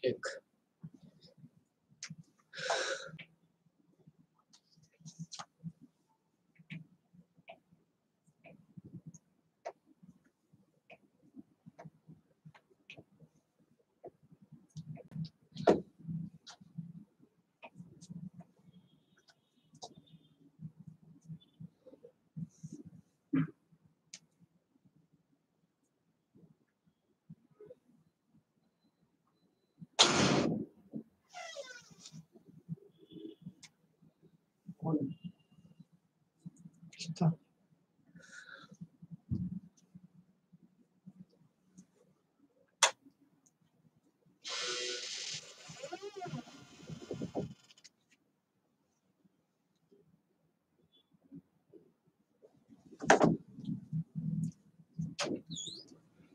एक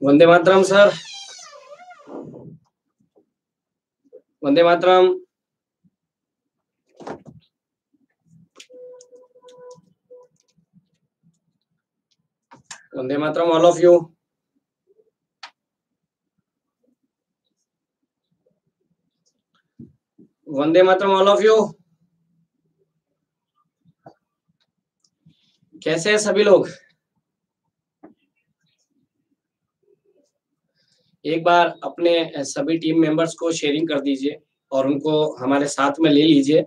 Vande Mataram sir, Vande Mataram. Vande Mataram all of you. Vande Mataram all of you. कैसे हैं सभी लोग? एक बार अपने सभी टीम मेंबर्स को शेयरिंग कर दीजिए और उनको हमारे साथ में ले लीजिए।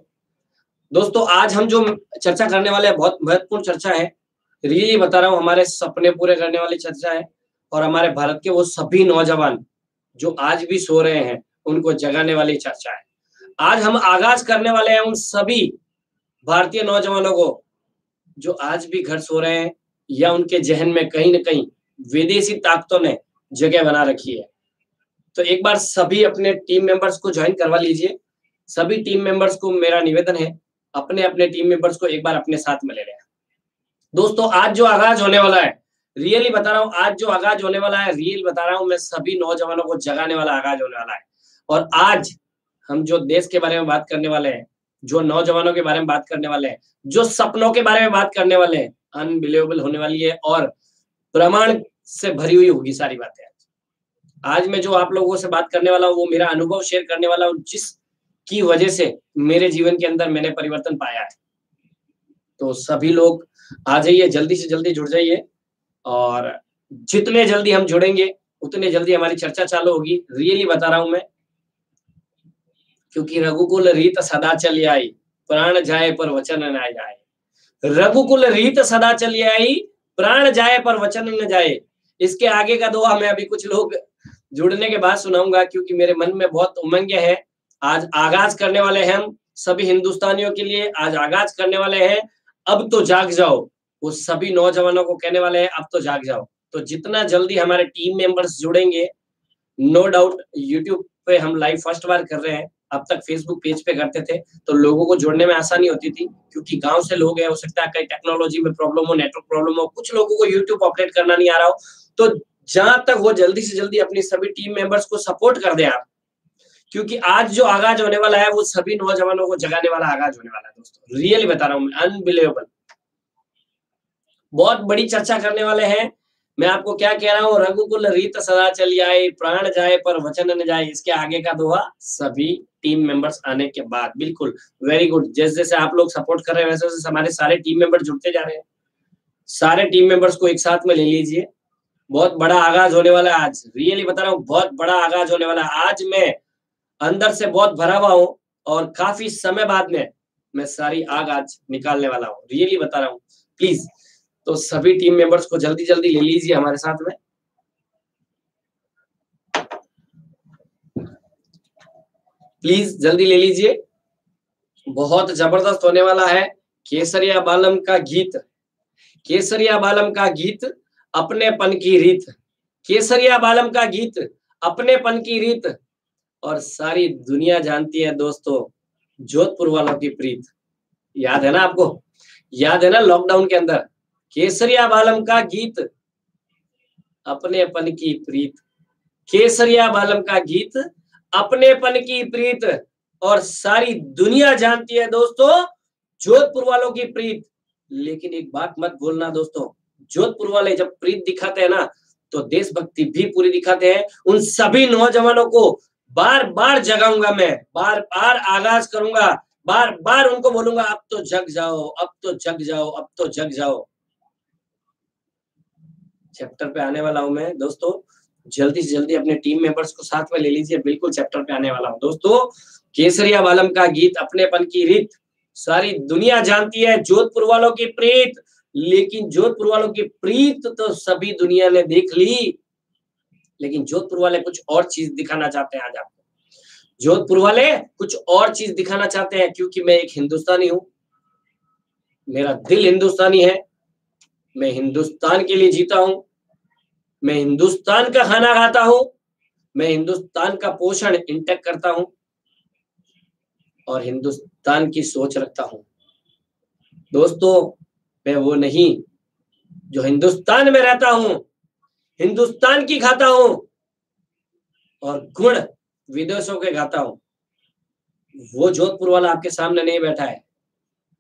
दोस्तों, आज हम जो चर्चा करने वाले हैं बहुत महत्वपूर्ण चर्चा है। रियली बता रहा हूँ, हमारे सपने पूरे करने वाली चर्चा है और हमारे भारत के वो सभी नौजवान जो आज भी सो रहे हैं उनको जगाने वाली चर्चा है। आज हम आगाज करने वाले हैं उन सभी भारतीय नौजवानों को जो आज भी घर सो रहे हैं या उनके जहन में कहीं न कहीं विदेशी ताकतों ने जगह बना रखी है। तो एक बार सभी अपने टीम मेंबर्स को ज्वाइन करवा लीजिए। सभी टीम मेंबर्स को मेरा निवेदन है, अपने अपने टीम मेंबर्स को एक बार अपने साथ में ले लें। दोस्तों, आज जो आगाज होने वाला है, रियली बता रहा हूँ, आज जो आगाज होने वाला है, रियल बता रहा हूँ मैं, सभी नौजवानों को जगाने वाला आगाज होने वाला है। और आज हम जो देश के बारे में बात करने वाले हैं, जो नौजवानों के बारे में बात करने वाले हैं, जो सपनों के बारे में बात करने वाले हैं, अनबिलीवेबल होने वाली है और प्रमाण से भरी हुई होगी सारी बातें। आज मैं जो आप लोगों से बात करने वाला हूँ वो मेरा अनुभव शेयर करने वाला हूँ, जिसकी वजह से मेरे जीवन के अंदर मैंने परिवर्तन पाया है। तो सभी लोग आ जाइए, जल्दी से जल्दी जुड़ जाइए और जितने जल्दी हम जुड़ेंगे उतने जल्दी हमारी चर्चा चालू होगी। रियली बता रहा हूं मैं, क्योंकि रघुकुल रीत सदा चली आई, प्राण जाए पर वचन न जाए। रघुकुल रीत सदा चली आई, प्राण जाए पर वचन न जाए। इसके आगे का दुआ मैं अभी कुछ लोग जुड़ने के बाद सुनाऊंगा, क्योंकि मेरे मन में बहुत उमंग है। आज आगाज करने वाले हैं हम सभी हिंदुस्तानियों के लिए, आज आगाज करने वाले हैं अब तो जाग जाओ। वो सभी नौजवानों को कहने वाले हैं अब तो जाग जाओ। तो जितना जल्दी हमारे टीम मेंबर्स जुड़ेंगे, नो डाउट यूट्यूब पे हम लाइव फर्स्ट बार कर रहे हैं। अब तक फेसबुक पेज पे करते थे तो लोगों को जोड़ने में आसानी होती थी, क्योंकि गांव से लोग हैं, हो सकता है कहीं टेक्नोलॉजी में प्रॉब्लम हो, नेटवर्क प्रॉब्लम हो, कुछ लोगों को यूट्यूब ऑपरेट करना नहीं आ रहा हो। तो जहां तक वो जल्दी से जल्दी अपनी सभी टीम मेंबर्स को सपोर्ट कर दें आप, क्योंकि आज जो आगाज होने वाला है वो सभी नौजवानों को जगाने वाला आगाज होने वाला है। दोस्तों, रियली बता रहा हूं मैं, अनबिलीवेबल, बहुत बड़ी चर्चा करने वाले हैं। मैं आपको क्या कह रहा हूँ, रघुकुल रीत सदा चली आई, प्राण जाए पर वचन न जाए। इसके आगे का दोहा सभी टीम मेंबर्स आने के बाद। बिल्कुल, वेरी गुड। जैसे जैसे आप लोग सपोर्ट कर रहे हैं वैसे वैसे हमारे सारे टीम मेंबर जुड़ते जा रहे हैं। सारे टीम मेंबर्स को एक साथ में ले लीजिए। बहुत बड़ा आगाज होने वाला है आज, रियली बता रहा हूँ, बहुत बड़ा आगाज होने वाला है। आज मैं अंदर से बहुत भरा हुआ हूँ और काफी समय बाद में मैं सारी आग आज निकालने वाला हूँ। रियली बता रहा हूँ, प्लीज। तो सभी टीम मेंबर्स को जल्दी जल्दी ले लीजिए हमारे साथ में। प्लीज जल्दी ले लीजिए, बहुत जबरदस्त होने वाला है। केसरिया बालम का गीत, केसरिया बालम का गीत, अपनेपन की रीत। केसरिया बालम का गीत, अपनेपन की रीत, और सारी दुनिया जानती है दोस्तों, जोधपुर वालों की प्रीत। याद है ना आपको? याद है ना लॉकडाउन के अंदर केसरिया बालम का गीत, अपनेपन की प्रीत। केसरिया बालम का गीत, अपनेपन की प्रीत, और सारी दुनिया जानती है दोस्तों, जोधपुर वालों की प्रीत। लेकिन एक बात मत भूलना दोस्तों, जोधपुर वाले जब प्रीत दिखाते हैं ना तो देशभक्ति भी पूरी दिखाते हैं। उन सभी नौजवानों को बार बार जगाऊंगा, मैं बार बार आगाज करूंगा, बार बार उनको बोलूंगा अब तो जग जाओ, अब तो जग जाओ, अब तो जग जाओ। चैप्टर पे आने वाला हूं मैं दोस्तों, जल्दी से जल्दी अपने टीम मेंबर्स को साथ में ले लीजिए, बिल्कुल चैप्टर पे आने वाला हूं दोस्तों। केसरिया वालम का गीत अपनेपन की रीत सारी दुनिया जानती है, जोधपुर वालों की प्रीत, लेकिन जोधपुर वालों की प्रीत तो सभी दुनिया ने देख ली, लेकिन जोधपुर वाले कुछ और चीज दिखाना चाहते हैं आज आपको। जोधपुर वाले कुछ और चीज दिखाना चाहते हैं, क्योंकि मैं एक हिंदुस्तानी हूं, मेरा दिल हिंदुस्तानी है, मैं हिंदुस्तान के लिए जीता हूं, मैं हिंदुस्तान का खाना खाता हूं, मैं हिंदुस्तान का पोषण इंटेक करता हूं और हिंदुस्तान की सोच रखता हूं। दोस्तों मैं वो नहीं जो हिंदुस्तान में रहता हूं, हिंदुस्तान की खाता हूं और गुण विदेशों के गाता हूं। वो जोधपुर वाला आपके सामने नहीं बैठा है।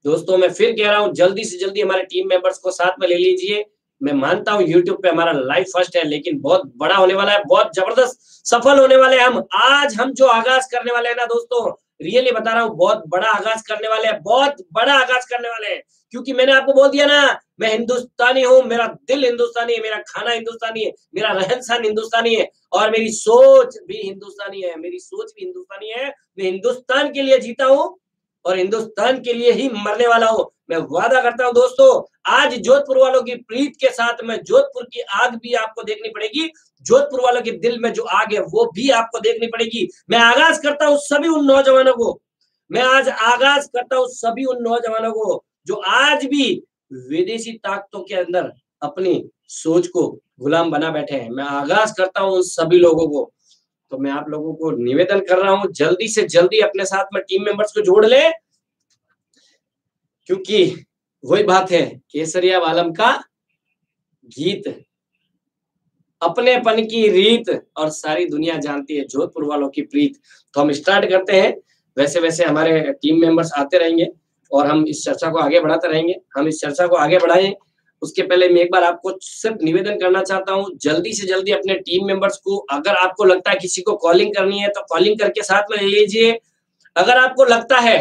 दोस्तों मैं फिर कह रहा हूं, जल्दी से जल्दी हमारे टीम मेंबर्स को साथ में ले लीजिए। मैं मानता हूं यूट्यूब पे हमारा लाइव फर्स्ट है, लेकिन बहुत बड़ा होने वाला है, बहुत जबरदस्त सफल होने वाले हैं हम। आज हम जो आगाज करने वाले हैं ना दोस्तों, रियली बता रहा हूं, बहुत बड़ा आगाज करने वाले हैं, बहुत बड़ा आगाज करने वाले हैं। क्योंकि मैंने आपको बोल दिया ना, मैं हिंदुस्तानी हूं, मेरा दिल हिंदुस्तानी है, मेरा खाना हिंदुस्तानी है, मेरा रहन सहन हिंदुस्तानी है और मेरी सोच भी हिंदुस्तानी है, मेरी सोच भी हिंदुस्तानी है। मैं हिंदुस्तान के लिए जीता हूं और हिंदुस्तान के लिए ही मरने वाला हूं। मैं वादा करता हूं दोस्तों, आज जोधपुर वालों की प्रीत के साथ में जोधपुर की आग भी आपको देखनी पड़ेगी, जोधपुर वालों के दिल में जो आग है वो भी आपको देखनी पड़ेगी। मैं आगाज करता हूं सभी उन नौजवानों को, मैं आज आगाज करता हूं सभी उन नौजवानों को जो आज भी विदेशी ताकतों के अंदर अपनी सोच को गुलाम बना बैठे हैं। मैं आगाज करता हूं उन सभी लोगों को। तो मैं आप लोगों को निवेदन कर रहा हूं, जल्दी से जल्दी अपने साथ में टीम मेंबर्स को जोड़ ले, क्योंकि वही बात है, केसरिया वालम का गीत अपनेपन की रीत और सारी दुनिया जानती है जोधपुर वालों की प्रीत। तो हम स्टार्ट करते हैं। वैसे वैसे हमारे टीम मेंबर्स आते रहेंगे और हम इस चर्चा को आगे बढ़ाते रहेंगे, हम इस चर्चा को आगे बढ़ाएं। उसके पहले मैं एक बार आपको सिर्फ निवेदन करना चाहता हूं, जल्दी से जल्दी अपने टीम मेंबर्स को, अगर आपको लगता है किसी को कॉलिंग करनी है तो कॉलिंग करके साथ में ले लीजिए। अगर आपको लगता है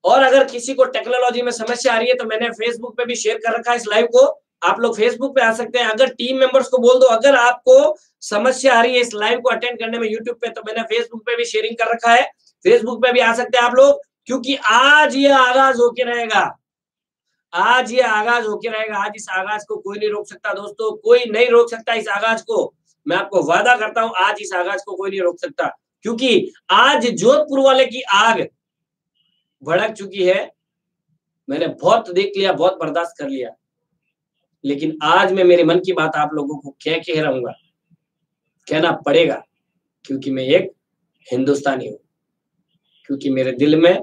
और अगर किसी को टेक्नोलॉजी में समस्या आ रही है तो मैंने फेसबुक पे भी शेयर कर रखा है इस लाइव को, आप लोग फेसबुक पे आ सकते हैं। अगर टीम मेंबर्स को बोल दो, अगर आपको समस्या आ रही है इस लाइव को अटेंड करने में यूट्यूब पे, तो मैंने फेसबुक पे भी शेयरिंग कर रखा है, फेसबुक पे भी आ सकते हैं आप लोग, क्योंकि आज ये आगाज होके रहेगा, आज ये आगाज होके रहेगा। आज इस आगाज को कोई नहीं रोक सकता दोस्तों, कोई नहीं रोक सकता इस आगाज को। मैं आपको वादा करता हूं, आज इस आगाज को कोई नहीं रोक सकता, क्योंकि आज जोधपुर वाले की आग भड़क चुकी है। मैंने बहुत देख लिया, बहुत बर्दाश्त कर लिया, लेकिन आज मैं मेरे मन की बात आप लोगों को कह रहूंगा, कहना पड़ेगा, क्योंकि मैं एक हिंदुस्तानी हूं, क्योंकि मेरे दिल में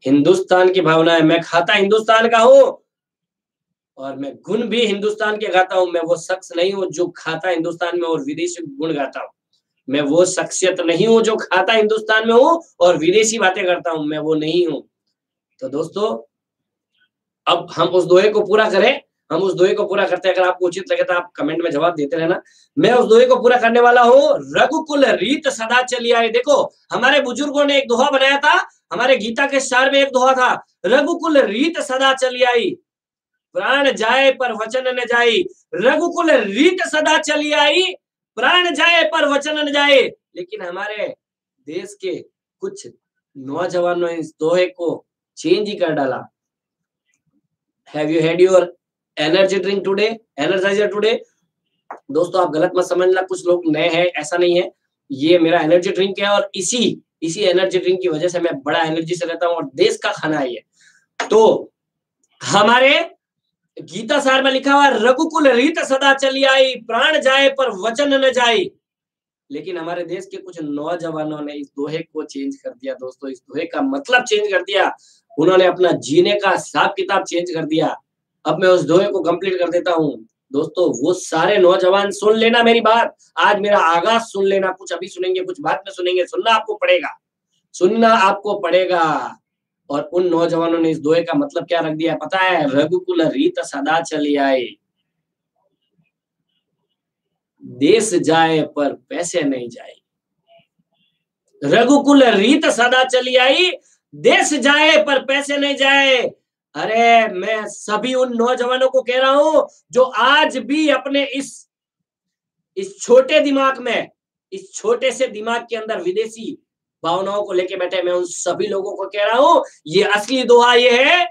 हिंदुस्तान की भावना है। मैं खाता हिंदुस्तान का हूं और मैं गुण भी हिंदुस्तान के गाता हूं। मैं वो शख्स नहीं हूं जो खाता हिंदुस्तान में और विदेशी गुण गाता हूं। मैं वो शख्सियत नहीं हूं जो खाता हिंदुस्तान में हूं और विदेशी बातें करता हूं, मैं वो नहीं हूं। तो दोस्तों अब हम उस दोहे को पूरा करें, हम उस दोहे को पूरा करते हैं। अगर आपको उचित लगे तो आप कमेंट में जवाब देते रहना। मैं उस दोहे को पूरा करने वाला हूँ। रघुकुल रीत सदा चली आई। देखो हमारे बुजुर्गों ने एक दोहा बनाया था, हमारे गीता के सार में एक दोहा था, रघुकुल रीत सदा चली आई, प्राण जाए पर वचन न जाए। रघुकुल रीत सदा चली आई, प्राण जाए पर वचन न जाए। लेकिन हमारे देश के कुछ नौजवानों ने इस दोहे को चेंज ही कर डाला। Have you had your energy drink today? Energizer today? दोस्तों आप गलत मत समझना, कुछ लोग नए हैं, ऐसा नहीं है। ये मेरा एनर्जी ड्रिंक है और इसी एनर्जी ड्रिंक की वजह से मैं बड़ा एनर्जी से रहता हूँ और देश का खाना है ये। तो हमारे गीता सार में लिखा हुआ, रघुकुल रीत सदा चली आई, प्राण जाए पर वचन न जाए। लेकिन हमारे देश के कुछ नौजवानों ने इस दोहे को चेंज कर दिया दोस्तों, इस दोहे का मतलब चेंज कर दिया। उन्होंने अपना जीने का हिसाब किताब चेंज कर दिया। अब मैं उस दोहे को कंप्लीट कर देता हूँ दोस्तों। वो सारे नौजवान सुन लेना मेरी बात, आज मेरा आगाज सुन लेना, कुछ अभी सुनेंगे कुछ बाद में सुनेंगे, सुनना आपको पड़ेगा, सुनना आपको पड़ेगा। और उन नौजवानों ने इस दोहे का मतलब क्या रख दिया पता है? रघुकुल रीत सदा चली आए, देश जाए पर पैसे नहीं जाए। रघुकुल रीत सदा चली आई, देश जाए पर पैसे नहीं जाए। अरे मैं सभी उन नौजवानों को कह रहा हूं जो आज भी अपने इस छोटे दिमाग में, इस छोटे से दिमाग के अंदर विदेशी भावनाओं को लेके बैठे, मैं उन सभी लोगों को कह रहा हूं, ये असली दोहा ये है,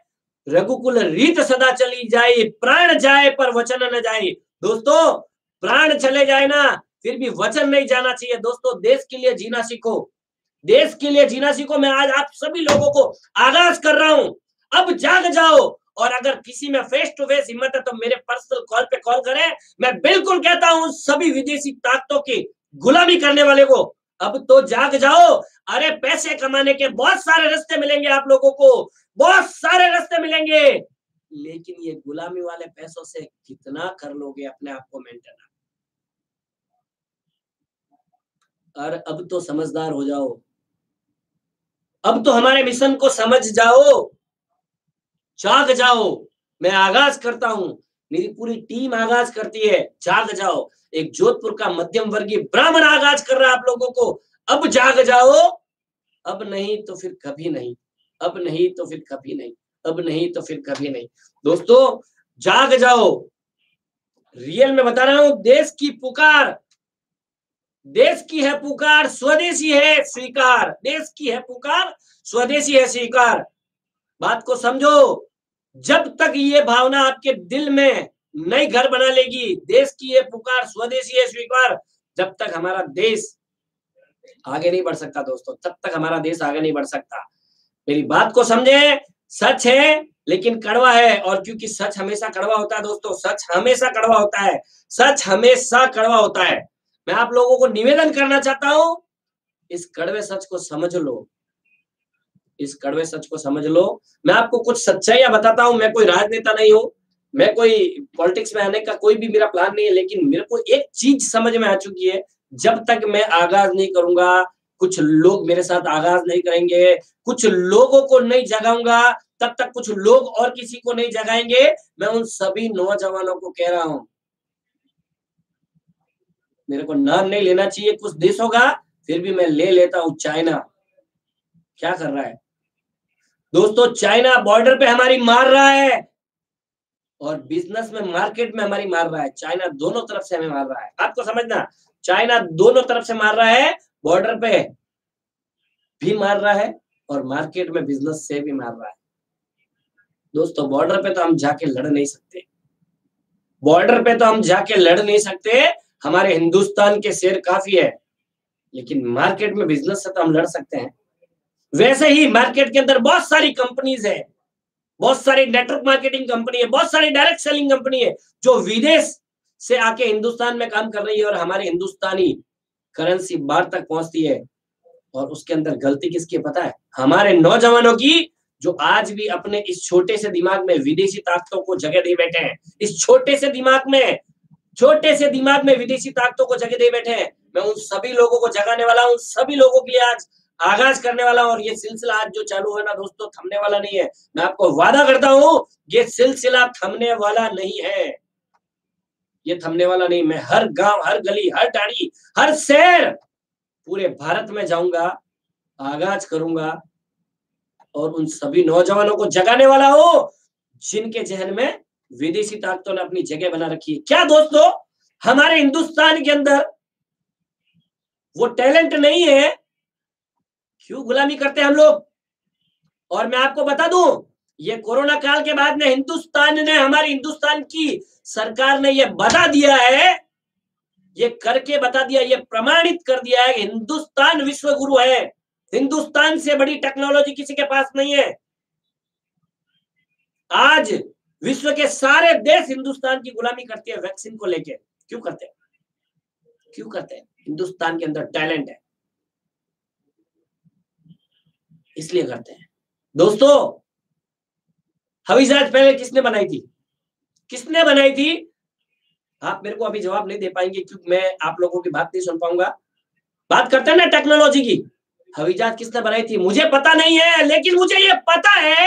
रघुकुल रीत सदा चली जाए, प्राण जाए पर वचन न जाए। दोस्तों, प्राण चले जाए ना, फिर भी वचन नहीं जाना चाहिए। दोस्तों, देश के लिए जीना सीखो, देश के लिए जीना सीखो। मैं आज आप सभी लोगों को आगाज कर रहा हूं, अब जाग जाओ। और अगर किसी में फेस टू फेस हिम्मत है तो मेरे पर्सनल कॉल पे कॉल करें। मैं बिल्कुल कहता हूं सभी विदेशी ताकतों की गुलामी करने वाले को, अब तो जाग जाओ। अरे पैसे कमाने के बहुत सारे रास्ते मिलेंगे आप लोगों को, बहुत सारे रास्ते मिलेंगे, लेकिन ये गुलामी वाले पैसों से कितना कर लोगे अपने आप को मेंटेन। और अब तो समझदार हो जाओ, अब तो हमारे मिशन को समझ जाओ, जाग जाओ। मैं आगाज करता हूं, मेरी पूरी टीम आगाज करती है, जाग जाओ। एक जोधपुर का मध्यम वर्गीय ब्राह्मण आगाज कर रहा है आप लोगों को, अब जाग जाओ। अब नहीं तो फिर कभी नहीं, अब नहीं तो फिर कभी नहीं, अब नहीं तो फिर कभी नहीं। दोस्तों, जाग जाओ। रियल में बता रहा हूं, देश की पुकार, देश की है पुकार, स्वदेशी है स्वीकार, देश की है पुकार, स्वदेशी है स्वीकार। बात को समझो, जब तक ये भावना आपके दिल में नई घर बना लेगी, देश की ये पुकार, स्वदेशी है स्वीकार, जब तक हमारा देश आगे नहीं बढ़ सकता दोस्तों, तब तक हमारा देश आगे नहीं बढ़ सकता। मेरी बात को समझे, सच है लेकिन कड़वा है, और क्योंकि सच हमेशा कड़वा होता है दोस्तों, सच हमेशा कड़वा होता है, सच हमेशा कड़वा होता है। मैं आप लोगों को निवेदन करना चाहता हूं, इस कड़वे सच को समझ लो, इस कड़वे सच को समझ लो। मैं आपको कुछ सच्चाइयां बताता हूं, मैं कोई राजनेता नहीं हूं, मैं कोई पॉलिटिक्स में आने का कोई भी मेरा प्लान नहीं है, लेकिन मेरे को एक चीज समझ में आ चुकी है, जब तक मैं आगाज नहीं करूंगा, कुछ लोग मेरे साथ आगाज नहीं करेंगे, कुछ लोगों को नहीं जगाऊंगा, तब तक कुछ लोग और किसी को नहीं जगाएंगे। मैं उन सभी नौजवानों को कह रहा हूं, मेरे को नाम नहीं लेना चाहिए कुछ देशों का, फिर भी मैं ले लेता हूं। चाइना क्या कर रहा है दोस्तों, चाइना बॉर्डर पे हमारी मार रहा है, और बिजनेस में, मार्केट में हमारी मार रहा है। चाइना दोनों तरफ से हमें मार रहा है, आपको समझना, चाइना दोनों तरफ से मार रहा है, बॉर्डर पे भी मार रहा है और मार्केट में बिजनेस से भी मार रहा है। दोस्तों, बॉर्डर पे तो हम जाके लड़ नहीं सकते, बॉर्डर पे तो हम जाके लड़ नहीं सकते, हमारे हिंदुस्तान के शेर काफी है, लेकिन मार्केट में बिजनेस से तो हम लड़ सकते हैं। वैसे ही मार्केट के अंदर बहुत सारी कंपनीज है, बहुत सारी नेटवर्क मार्केटिंग कंपनी है, बहुत सारी डायरेक्ट सेलिंग कंपनी है, जो विदेश से आके हिंदुस्तान में काम कर रही है, और हमारे हिंदुस्तानी करेंसी बाहर तक पहुंचती है। और उसके अंदर गलती किसकी पता है? हमारे नौजवानों की, जो आज भी अपने इस छोटे से दिमाग में विदेशी ताकतों को जगह दे बैठे हैं, इस छोटे से दिमाग में, छोटे से दिमाग में विदेशी ताकतों को जगह दे बैठे हैं। मैं उन सभी लोगों को जगाने वाला हूं, उन सभी लोगों के लिए आज आगाज करने वाला हूं, और ये सिलसिला आज जो चालू है ना दोस्तों, थमने वाला नहीं है। मैं आपको वादा करता हूं, ये सिलसिला थमने वाला नहीं है, ये थमने वाला नहीं। मैं हर गांव, हर गली, हर टाड़ी, हर शहर, पूरे भारत में जाऊंगा, आगाज करूंगा, और उन सभी नौजवानों को जगाने वाला हूं जिनके जहन में विदेशी ताकतों ने अपनी जगह बना रखी है। क्या दोस्तों, हमारे हिंदुस्तान के अंदर वो टैलेंट नहीं है? क्यों गुलामी करते हैं हम लोग? और मैं आपको बता दूं, ये कोरोना काल के बाद में हिंदुस्तान ने, हमारी हिंदुस्तान की सरकार ने ये बता दिया है, ये करके बता दिया, ये प्रमाणित कर दिया है कि हिंदुस्तान विश्व गुरु है, हिंदुस्तान से बड़ी टेक्नोलॉजी किसी के पास नहीं है। आज विश्व के सारे देश हिंदुस्तान की गुलामी करते हैं वैक्सीन को लेके। क्यों करते हैं? क्यों करते हैं? हिंदुस्तान के अंदर टैलेंट है, इसलिए करते हैं। दोस्तों, हवाई जहाज पहले किसने बनाई थी? किसने बनाई थी? आप मेरे को अभी जवाब नहीं दे पाएंगे, क्योंकि मैं आप लोगों की बात नहीं सुन पाऊंगा। बात करते हैं ना टेक्नोलॉजी की, हवाई जहाज किसने बनाई थी मुझे पता नहीं है, लेकिन मुझे ये पता है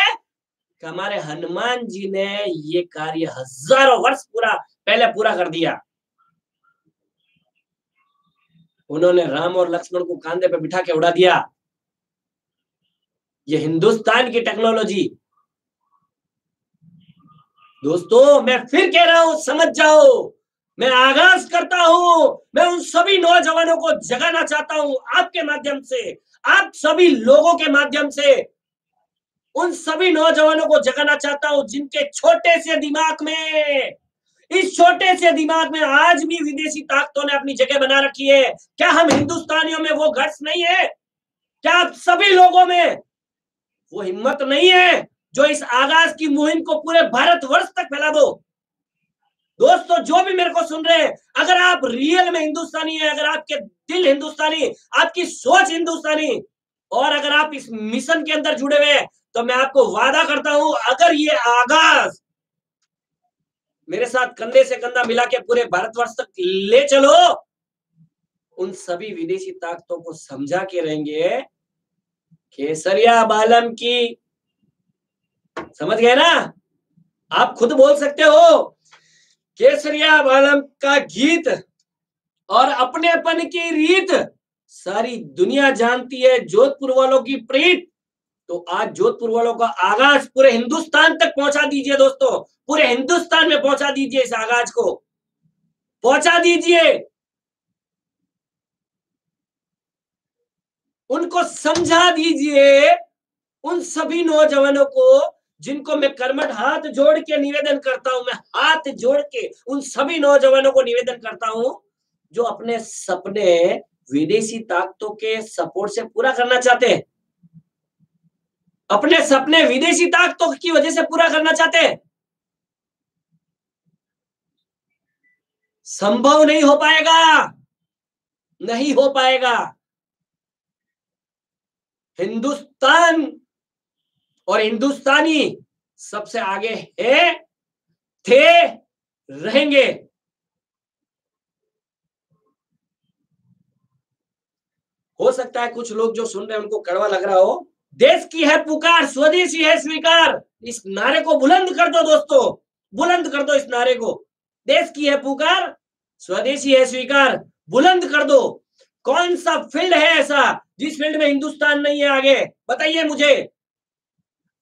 कि हमारे हनुमान जी ने ये कार्य हजारों वर्ष पहले पूरा कर दिया। उन्होंने राम और लक्ष्मण को कांधे पे बिठा के उड़ा दिया। ये हिंदुस्तान की टेक्नोलॉजी। दोस्तों मैं फिर कह रहा हूं, समझ जाओ। मैं आगाज करता हूं, मैं उन सभी नौजवानों को जगाना चाहता हूं आपके माध्यम से, आप सभी लोगों के माध्यम से उन सभी नौजवानों को जगाना चाहता हूं जिनके छोटे से दिमाग में, इस छोटे से दिमाग में आज भी विदेशी ताकतों ने अपनी जगह बना रखी है। क्या हम हिंदुस्तानियों में वो गट्स नहीं है? क्या आप सभी लोगों में वो हिम्मत नहीं है जो इस आगाज की मुहिम को पूरे भारतवर्ष तक फैला दो? दोस्तों जो भी मेरे को सुन रहे हैं, अगर आप रियल में हिंदुस्तानी है, अगर आपके दिल हिंदुस्तानी, आपकी सोच हिंदुस्तानी, और अगर आप इस मिशन के अंदर जुड़े हुए हैं, तो मैं आपको वादा करता हूं, अगर ये आगाज मेरे साथ कंधे से कंधा मिला के पूरे भारतवर्ष तक ले चलो, उन सभी विदेशी ताकतों को समझा के रहेंगे केसरिया बालम की, समझ गए ना? आप खुद बोल सकते हो, केसरिया बालम का गीत और अपनेपन की रीत सारी दुनिया जानती है, जोधपुर वालों की प्रीत। तो आज जोधपुर वालों का आगाज पूरे हिंदुस्तान तक पहुंचा दीजिए दोस्तों, पूरे हिंदुस्तान में पहुंचा दीजिए, इस आगाज को पहुंचा दीजिए, उनको समझा दीजिए, उन सभी नौजवानों को जिनको मैं कर्मठ हाथ जोड़ के निवेदन करता हूं, मैं हाथ जोड़ के उन सभी नौजवानों को निवेदन करता हूं जो अपने सपने विदेशी ताकतों के सपोर्ट से पूरा करना चाहते हैं, अपने सपने विदेशी ताकतों की वजह से पूरा करना चाहते हैं। संभव नहीं हो पाएगा, नहीं हो पाएगा। हिंदुस्तान और हिंदुस्तानी सबसे आगे है, थे, रहेंगे। हो सकता है कुछ लोग जो सुन रहे हैं उनको कड़वा लग रहा हो। देश की है पुकार, स्वदेशी है स्वीकार, इस नारे को बुलंद कर दो दोस्तों, बुलंद कर दो इस नारे को। देश की है पुकार, स्वदेशी है स्वीकार, बुलंद कर दो। कौन सा फील्ड है ऐसा जिस फील्ड में हिंदुस्तान नहीं है आगे? बताइए मुझे।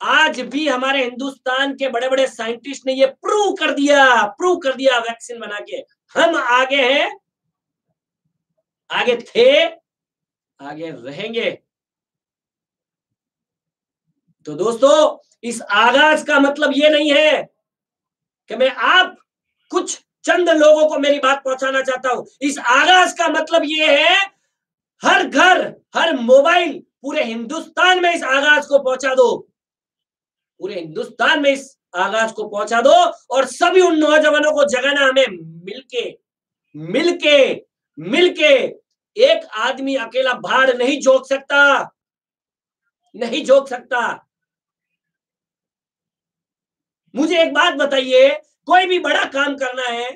आज भी हमारे हिंदुस्तान के बड़े बड़े साइंटिस्ट ने ये प्रूव कर दिया वैक्सीन बना के, हम आगे हैं, आगे थे, आगे रहेंगे। तो दोस्तों इस आगाज का मतलब ये नहीं है कि मैं आप कुछ चंद लोगों को मेरी बात पहुंचाना चाहता हूं। इस आगाज का मतलब ये है, हर घर, हर मोबाइल, पूरे हिंदुस्तान में इस आगाज को पहुंचा दो, पूरे हिंदुस्तान में इस आगाज को पहुंचा दो, और सभी उन नौजवानों को जगाना हमें मिलके मिलके मिलके। एक आदमी अकेला भाड़ नहीं जोक सकता, नहीं जोक सकता। मुझे एक बात बताइए, कोई भी बड़ा काम करना है,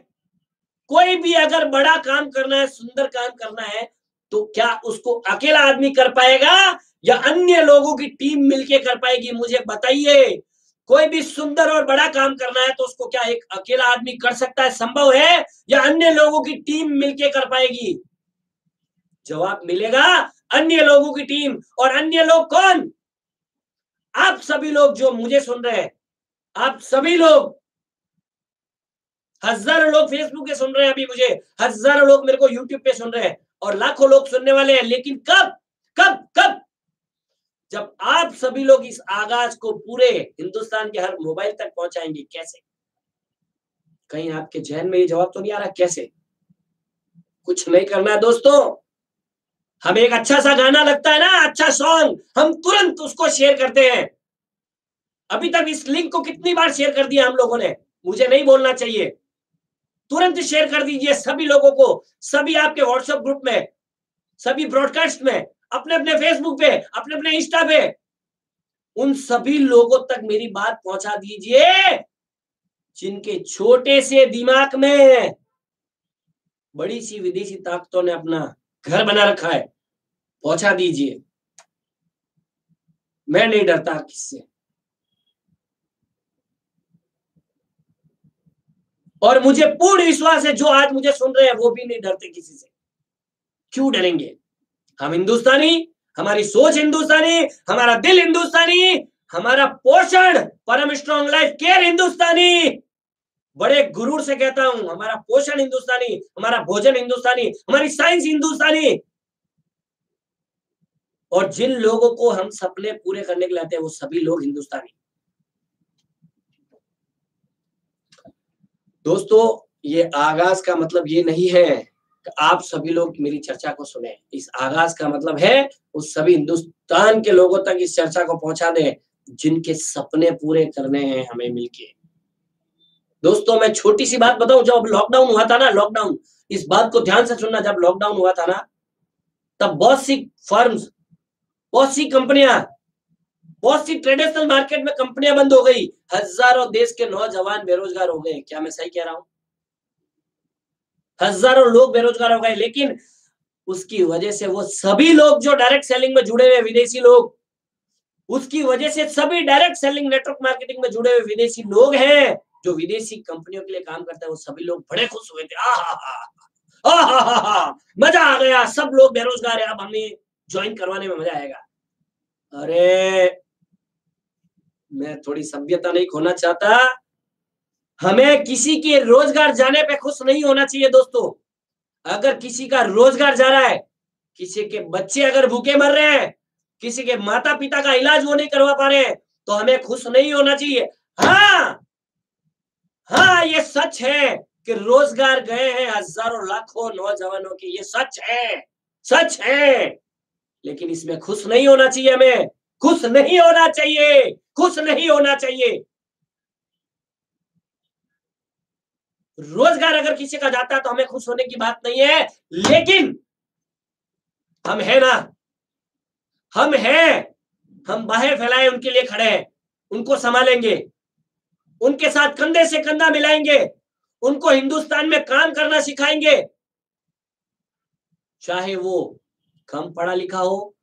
कोई भी अगर बड़ा काम करना है, सुंदर काम करना है, तो क्या उसको अकेला आदमी कर पाएगा या अन्य लोगों की टीम मिलके कर पाएगी? मुझे बताइए। कोई भी सुंदर और बड़ा काम करना है तो उसको क्या एक अकेला आदमी कर सकता है, संभव है, या अन्य लोगों की टीम मिलके कर पाएगी? जवाब मिलेगा अन्य लोगों की टीम। और अन्य लोग कौन? आप सभी लोग जो मुझे सुन रहे हैं, आप सभी लोग, हजारों लोग फेसबुक पे सुन रहे हैं अभी मुझे, हजारों लोग मेरे को यूट्यूब पे सुन रहे हैं, और लाखों लोग सुनने वाले हैं। लेकिन कब कब कब? जब आप सभी लोग इस आगाज को पूरे हिंदुस्तान के हर मोबाइल तक पहुंचाएंगे। कैसे? कहीं आपके जहन में ये जवाब तो नहीं आ रहा कैसे? कुछ नहीं करना है दोस्तों, हमें एक अच्छा सा गाना लगता है ना, अच्छा सॉन्ग, हम तुरंत उसको शेयर करते हैं। अभी तक इस लिंक को कितनी बार शेयर कर दिया हम लोगों ने, मुझे नहीं बोलना चाहिए। तुरंत शेयर कर दीजिए सभी लोगों को, सभी आपके व्हाट्सएप ग्रुप में, सभी ब्रॉडकास्ट में, अपने अपने फेसबुक पे, अपने अपने इंस्टा पे, उन सभी लोगों तक मेरी बात पहुंचा दीजिए जिनके छोटे से दिमाग में बड़ी सी विदेशी ताकतों ने अपना घर बना रखा है। पहुंचा दीजिए, मैं नहीं डरता किससे, और मुझे पूर्ण विश्वास है जो आज मुझे सुन रहे हैं वो भी नहीं डरते किसी से। क्यों डरेंगे? हम हिंदुस्तानी, हमारी सोच हिंदुस्तानी, हमारा दिल हिंदुस्तानी, हमारा पोषण परम स्ट्रॉन्ग लाइफ केयर हिंदुस्तानी। बड़े गुरूर से कहता हूं, हमारा पोषण हिंदुस्तानी, हमारा भोजन हिंदुस्तानी, हमारी साइंस हिंदुस्तानी। और जिन लोगों को हम सपने पूरे करने के लिए आते हैं वो सभी लोग हिंदुस्तानी। दोस्तों, ये आगाज का मतलब ये नहीं है कि आप सभी लोग मेरी चर्चा को सुने। इस आगाज का मतलब है उस सभी हिंदुस्तान के लोगों तक इस चर्चा को पहुंचा दें जिनके सपने पूरे करने हैं हमें मिलके। दोस्तों, मैं छोटी सी बात बताऊं, जब लॉकडाउन हुआ था ना, लॉकडाउन, इस बात को ध्यान से सुनना, जब लॉकडाउन हुआ था ना, तब बहुत सी फर्म्स, बहुत सी कंपनियां, बहुत सी ट्रेडिशनल मार्केट में कंपनियां बंद हो गई। हजारों देश के नौजवान बेरोजगार हो गए। क्या मैं सही कह रहा हूं? हजारों लोग बेरोजगार हो गए। लेकिन उसकी वजह से वो सभी लोग जो डायरेक्ट सेलिंग में जुड़े हुए विदेशी लोग, उसकी वजह से सभी डायरेक्ट सेलिंग नेटवर्क मार्केटिंग में जुड़े हुए विदेशी लोग हैं जो विदेशी कंपनियों के लिए काम करते हैं, वो सभी लोग बड़े खुश हुए थे। मजा आ गया, सब लोग बेरोजगार है, अब हमें ज्वाइन करवाने में मजा आएगा। अरे, मैं थोड़ी सभ्यता नहीं खोना चाहता। हमें किसी के रोजगार जाने पे खुश नहीं होना चाहिए दोस्तों। अगर किसी का रोजगार जा रहा है, किसी के बच्चे अगर भूखे मर रहे हैं, किसी के माता पिता का इलाज वो नहीं करवा पा रहे हैं, तो हमें खुश नहीं होना चाहिए। हाँ, ये सच है कि रोजगार गए हैं हजारों लाखों नौजवानों के, ये सच है, सच है। लेकिन इसमें खुश नहीं होना चाहिए, हमें खुश नहीं होना चाहिए, खुश नहीं होना चाहिए। रोजगार अगर किसी का जाता है तो हमें खुश होने की बात नहीं है। लेकिन हम है ना, हम हैं, हम बाहें फैलाए उनके लिए खड़े हैं, उनको संभालेंगे, उनके साथ कंधे से कंधा मिलाएंगे, उनको हिंदुस्तान में काम करना सिखाएंगे। चाहे वो कम पढ़ा लिखा हो,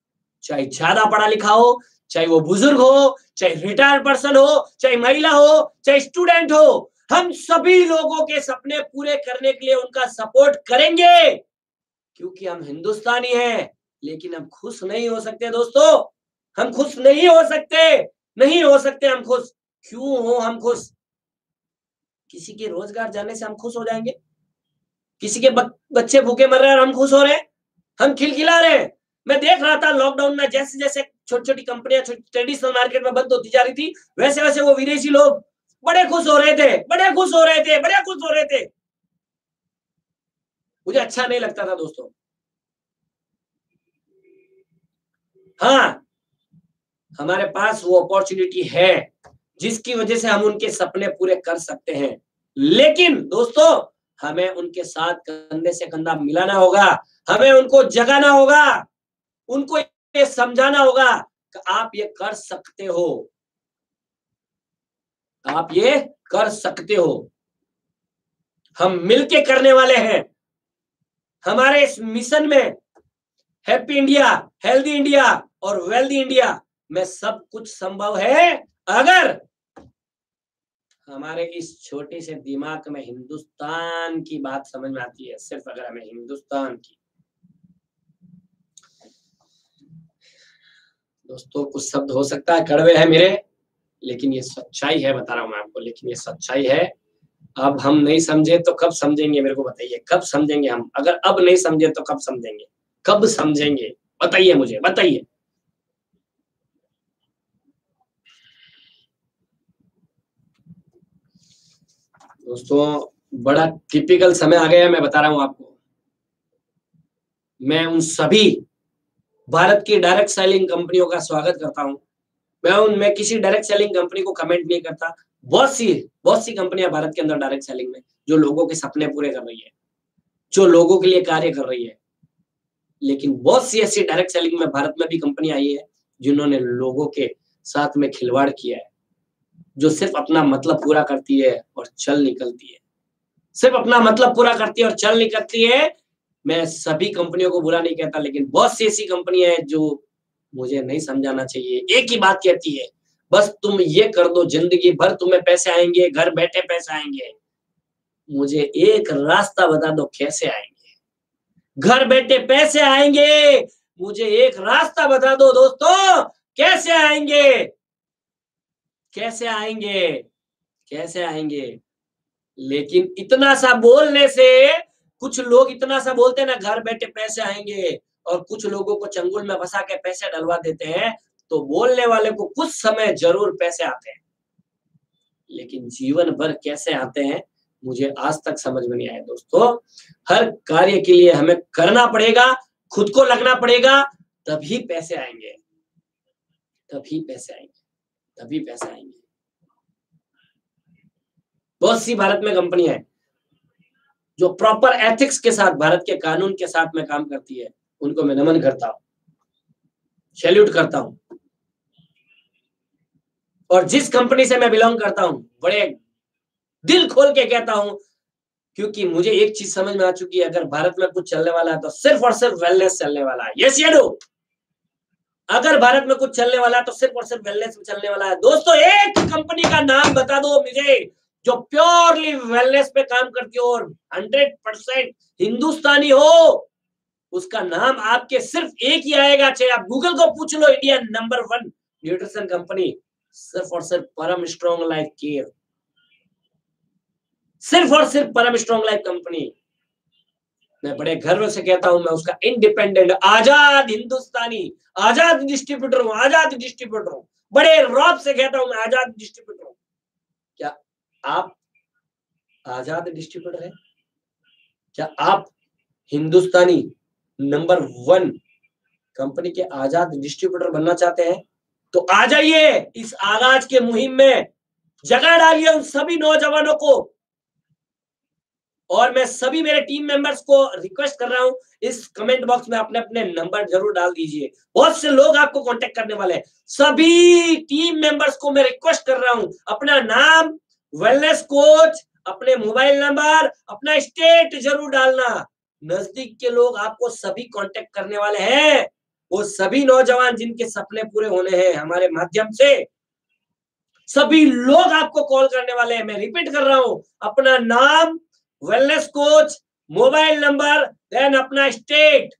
चाहे ज्यादा पढ़ा लिखा हो, चाहे वो बुजुर्ग हो, चाहे रिटायर्ड पर्सन हो, चाहे महिला हो, चाहे स्टूडेंट हो, हम सभी लोगों के सपने पूरे करने के लिए उनका सपोर्ट करेंगे, क्योंकि हम हिंदुस्तानी हैं। लेकिन हम खुश नहीं हो सकते दोस्तों, हम खुश नहीं हो सकते, नहीं हो सकते हम खुश। क्यों हो हम खुश? किसी के रोजगार जाने से हम खुश हो जाएंगे? किसी के बच्चे भूखे मर रहे हैं और हम खुश हो रहे हैं, हम खिलखिला रहे हैं। मैं देख रहा था लॉकडाउन में जैसे जैसे छोटी छोटी कंपनियां ट्रेडिशनल मार्केट में बंद होती जा रही थी, वैसे वैसे वो विदेशी लोग बड़े खुश हो रहे थे, बड़े खुश हो रहे थे, बड़े खुश हो रहे थे। मुझे अच्छा नहीं लगता था दोस्तों। हाँ, हमारे पास वो अपॉर्चुनिटी है जिसकी वजह से हम उनके सपने पूरे कर सकते हैं। लेकिन दोस्तों, हमें उनके साथ कंधे से कंधा मिलाना होगा, हमें उनको जगाना होगा, उनको ये समझाना होगा कि आप ये कर सकते हो, आप ये कर सकते हो। हम मिलके करने वाले हैं। हमारे इस मिशन में हैप्पी इंडिया, हेल्दी इंडिया और वेल्दी इंडिया में सब कुछ संभव है अगर हमारे इस छोटे से दिमाग में हिंदुस्तान की बात समझ में आती है। सिर्फ अगर हमें हिंदुस्तान की। दोस्तों, कुछ शब्द हो सकता है कड़वे है मेरे, लेकिन ये सच्चाई है, बता रहा हूं मैं आपको, लेकिन ये सच्चाई है। अब हम नहीं समझे तो कब समझेंगे? मेरे को बताइए, कब समझेंगे हम? अगर अब नहीं समझे तो कब समझेंगे? कब समझेंगे? बताइए मुझे, बताइए। दोस्तों, बड़ा टिपिकल समय आ गया है, मैं बता रहा हूं आपको। मैं उन सभी भारत की डायरेक्ट सेलिंग कंपनियों का स्वागत करता हूं। मैं किसी डायरेक्ट सेलिंग कंपनी को कमेंट नहीं करता। बहुत सी कंपनियां भारत के अंदर डायरेक्ट सेलिंग में जो लोगों के सपने पूरे कर रही है, जो लोगों के लिए कार्य कर रही है। लेकिन बहुत सी ऐसी डायरेक्ट सेलिंग में भारत में भी कंपनी आई है जिन्होंने लोगों के साथ में खिलवाड़ किया है, जो सिर्फ अपना मतलब पूरा करती है और चल निकलती है, सिर्फ अपना मतलब पूरा करती है और चल निकलती है। मैं सभी कंपनियों को बुरा नहीं कहता, लेकिन बहुत सी ऐसी कंपनियां हैं जो मुझे नहीं समझाना चाहिए। एक ही बात कहती है, बस तुम ये कर दो, जिंदगी भर तुम्हें पैसे आएंगे, घर बैठे पैसे आएंगे। मुझे एक रास्ता बता दो, कैसे आएंगे? घर बैठे पैसे आएंगे। मुझे एक रास्ता बता दो दोस्तों, कैसे आएंगे, कैसे आएंगे, कैसे आएंगे। लेकिन इतना सा बोलने से, कुछ लोग इतना सा बोलते हैं ना, घर बैठे पैसे आएंगे, और कुछ लोगों को चंगुल में फंसा के पैसे डलवा देते हैं, तो बोलने वाले को कुछ समय जरूर पैसे आते हैं, लेकिन जीवन भर कैसे आते हैं मुझे आज तक समझ में नहीं आया दोस्तों। हर कार्य के लिए हमें करना पड़ेगा, खुद को लगना पड़ेगा, तभी पैसे आएंगे, तभी पैसे आएंगे, तभी पैसे आएंगे। बहुत सी भारत में कंपनियां हैं जो प्रॉपर एथिक्स के साथ, भारत के कानून के साथ में काम करती है, उनको मैं नमन करता हूं, सैल्यूट करता हूं। और जिस कंपनी से मैं बिलोंग करता हूं, बड़े दिल खोल के कहता हूं, क्योंकि मुझे एक चीज समझ में आ चुकी है, अगर भारत में कुछ चलने वाला है तो सिर्फ और सिर्फ वेलनेस चलने वाला है। यस या नो? अगर भारत में कुछ चलने वाला है तो सिर्फ और सिर्फ वेलनेस में चलने वाला है। दोस्तों, एक कंपनी का नाम बता दो मुझे जो प्योरली वेलनेस पे काम करती हो और 100% हिंदुस्तानी हो। उसका नाम आपके सिर्फ एक ही आएगा, चाहे आप गूगल को पूछ लो, इंडिया नंबर 1 न्यूट्रिशन कंपनी, सिर्फ और सिर्फ परम स्ट्रॉन्ग लाइफ केयर, सिर्फ और सिर्फ परम स्ट्रॉन्ग लाइफ कंपनी। मैं बड़े गर्व से कहता हूं, मैं उसका इंडिपेंडेंट, आजाद हिंदुस्तानी, आजाद डिस्ट्रीब्यूटर हूं, आजाद डिस्ट्रीब्यूटर हूं। बड़े रौब से कहता हूं, मैं आजाद डिस्ट्रीब्यूटर हूं। क्या आप आजाद डिस्ट्रीब्यूटर हैं? क्या आप हिंदुस्तानी नंबर 1 कंपनी के आजाद डिस्ट्रीब्यूटर बनना चाहते हैं? तो आ जाइए इस आगाज के मुहिम में, जगह डालिए उन सभी नौजवानों को। और मैं सभी मेरे टीम मेंबर्स को रिक्वेस्ट कर रहा हूं, इस कमेंट बॉक्स में अपने अपने नंबर जरूर डाल दीजिए। बहुत से लोग आपको कांटेक्ट करने वाले हैं। सभी टीम मेंबर्स को मैं रिक्वेस्ट कर रहा हूं, अपना नाम, वेलनेस कोच, अपने मोबाइल नंबर, अपना स्टेट जरूर डालना। नजदीक के लोग आपको सभी कांटेक्ट करने वाले हैं, वो सभी नौजवान जिनके सपने पूरे होने हैं हमारे माध्यम से, सभी लोग आपको कॉल करने वाले हैं। मैं रिपीट कर रहा हूं, अपना नाम, wellness coach, mobile number, then अपना स्टेट,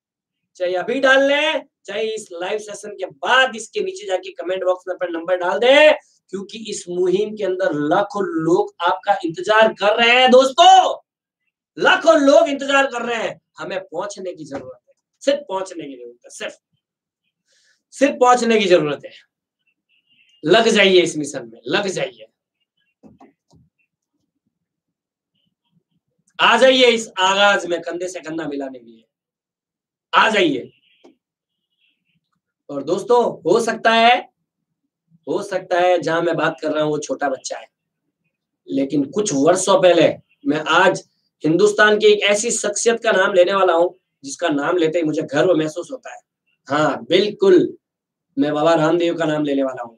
चाहे अभी डाल लें, चाहे इस लाइव सेशन के बाद इसके नीचे जाके कमेंट बॉक्स में अपना नंबर डाल दें, क्योंकि इस मुहिम के अंदर लाखों लोग आपका इंतजार कर रहे हैं दोस्तों, लाखों लोग इंतजार कर रहे हैं। हमें पहुंचने की जरूरत है, सिर्फ पहुंचने की जरूरत है, सिर्फ पहुंचने की जरूरत है। लग जाइए इस मिशन में, लग जाइए, आ जाइए इस आगाज में कंधे से कंधा मिलाने के लिए, आ जाइए। और दोस्तों, हो सकता है जहां मैं बात कर रहा हूं वो छोटा बच्चा है, लेकिन कुछ वर्षों पहले मैं आज हिंदुस्तान की एक ऐसी शख्सियत का नाम लेने वाला हूं जिसका नाम लेते ही मुझे गर्व महसूस होता है। हाँ बिल्कुल, मैं बाबा रामदेव का नाम लेने वाला हूं।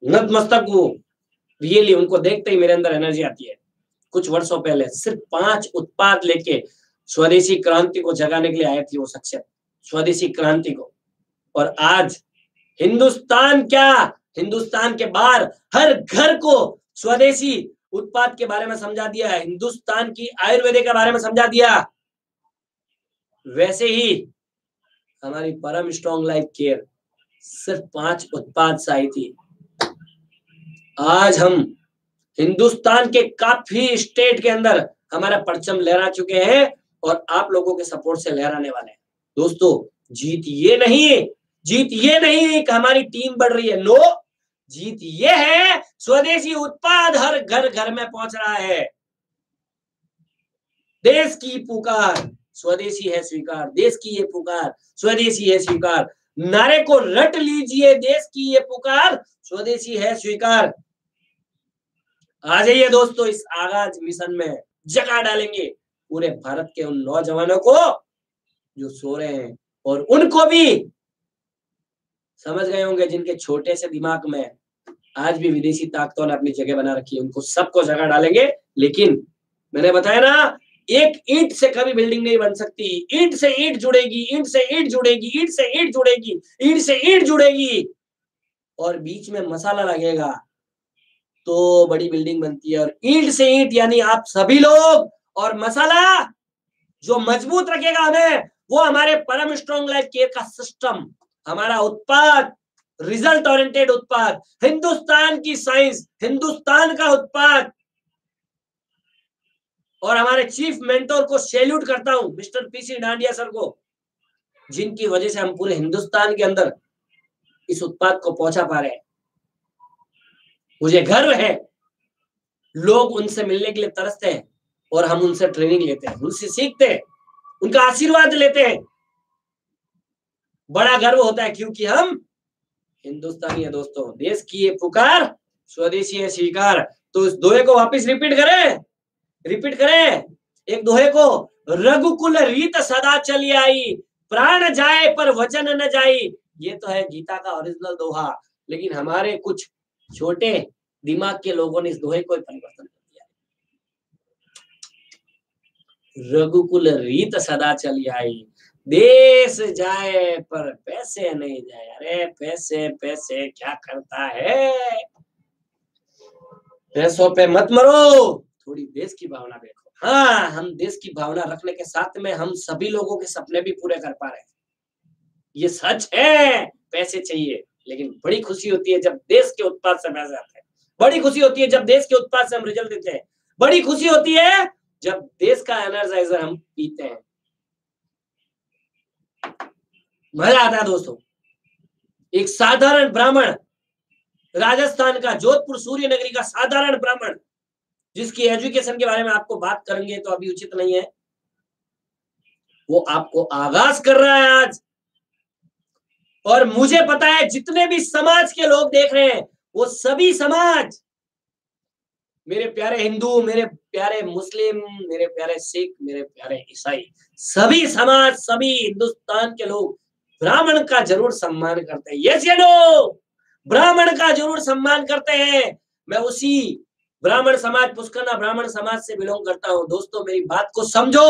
नतमस्तक हूं, रियली उनको देखते ही मेरे अंदर एनर्जी आती है। कुछ वर्षों पहले सिर्फ 5 उत्पाद लेके स्वदेशी क्रांति को जगाने के लिए आए थे वो शख्सियत, स्वदेशी क्रांति को। और आज हिंदुस्तान क्या, हिंदुस्तान के बाहर हर घर को स्वदेशी उत्पाद के बारे में समझा दिया, हिंदुस्तान की आयुर्वेदिक के बारे में समझा दिया। वैसे ही हमारी परम स्ट्रॉन्ग लाइफ केयर सिर्फ 5 उत्पाद से आई थी। आज हम हिंदुस्तान के काफी स्टेट के अंदर हमारा परचम लहरा चुके हैं और आप लोगों के सपोर्ट से लहराने वाले हैं। दोस्तों, जीत ये नहीं कि हमारी टीम बढ़ रही है, नो, जीत ये है स्वदेशी उत्पाद हर घर घर में पहुंच रहा है। देश की पुकार, स्वदेशी है स्वीकार, देश की ये पुकार, स्वदेशी है स्वीकार। नारे को रट लीजिए, देश की ये पुकार, स्वदेशी है स्वीकार। आ जाइए दोस्तों इस आगाज मिशन में, जगह डालेंगे पूरे भारत के उन नौजवानों को जो सो रहे हैं, और उनको भी समझ गए होंगे जिनके छोटे से दिमाग में आज भी विदेशी ताकतों ने अपनी जगह बना रखी है। उनको सबको जगह डालेंगे। लेकिन मैंने बताया ना, एक ईंट से कभी बिल्डिंग नहीं बन सकती। ईंट से ईंट जुड़ेगी, ईंट से ईंट जुड़ेगी, ईंट से ईंट जुड़ेगी, ईंट से ईंट जुड़ेगी, और बीच में मसाला लगेगा तो बड़ी बिल्डिंग बनती है। और ईंट से ईंट यानी आप सभी लोग और मसाला जो मजबूत रखेगा हमें, वो हमारे परम स्ट्रॉन्ग लाइफ केयर का सिस्टम, हमारा उत्पाद, रिजल्ट ओरिएंटेड उत्पाद, हिंदुस्तान की साइंस, हिंदुस्तान का उत्पाद। और हमारे चीफ मेंटोर को सैल्यूट करता हूं, मिस्टर पीसी डांडिया सर को, जिनकी वजह से हम पूरे हिंदुस्तान के अंदर इस उत्पाद को पहुंचा पा रहे हैं। मुझे गर्व है, लोग उनसे मिलने के लिए तरसते हैं और हम उनसे ट्रेनिंग लेते हैं, उनसे सीखते हैं, उनका आशीर्वाद लेते हैं। बड़ा गर्व होता है क्योंकि हम हिंदुस्तानी है दोस्तों। देश की ये पुकार, स्वदेशी है स्वीकार। तो इस दोहे को वापस रिपीट करें एक दोहे को। रघुकुल रीत सदा चली आई, प्राण जाए पर वचन न जाई। ये तो है गीता का ओरिजिनल दोहा, लेकिन हमारे कुछ छोटे दिमाग के लोगों ने इस दोहे को परिवर्तन कर दिया। रघुकुल रीत सदा चली आई, देश जाए पर पैसे नहीं जाए। अरे पैसे पैसे क्या करता है, पैसों पे मत मरो, थोड़ी देश की भावना देखो। हाँ, हम देश की भावना रखने के साथ में हम सभी लोगों के सपने भी पूरे कर पा रहे हैं, ये सच है। पैसे चाहिए, लेकिन बड़ी खुशी होती है जब देश के उत्पाद से पैसे आते हैं, बड़ी खुशी होती है जब देश के उत्पाद से हम रिजल्ट देते हैं, बड़ी खुशी होती है जब देश का एनर्जाइजर हम पीते हैं, मजा आता है दोस्तों। एक साधारण ब्राह्मण, राजस्थान का जोधपुर सूर्य नगरी का साधारण ब्राह्मण, जिसकी एजुकेशन के बारे में आपको बात करेंगे तो अभी उचित नहीं है, वो आपको आगाज कर रहा है आज। और मुझे पता है जितने भी समाज के लोग देख रहे हैं, वो सभी समाज, मेरे प्यारे हिंदू, मेरे प्यारे मुस्लिम, मेरे प्यारे सिख, मेरे प्यारे ईसाई, सभी समाज, सभी हिंदुस्तान के लोग ब्राह्मण का जरूर सम्मान करते हैं। यस या नो? ब्राह्मण का जरूर सम्मान करते हैं। मैं उसी ब्राह्मण समाज, पुष्करना ब्राह्मण समाज से बिलोंग करता हूं। दोस्तों मेरी बात को समझो।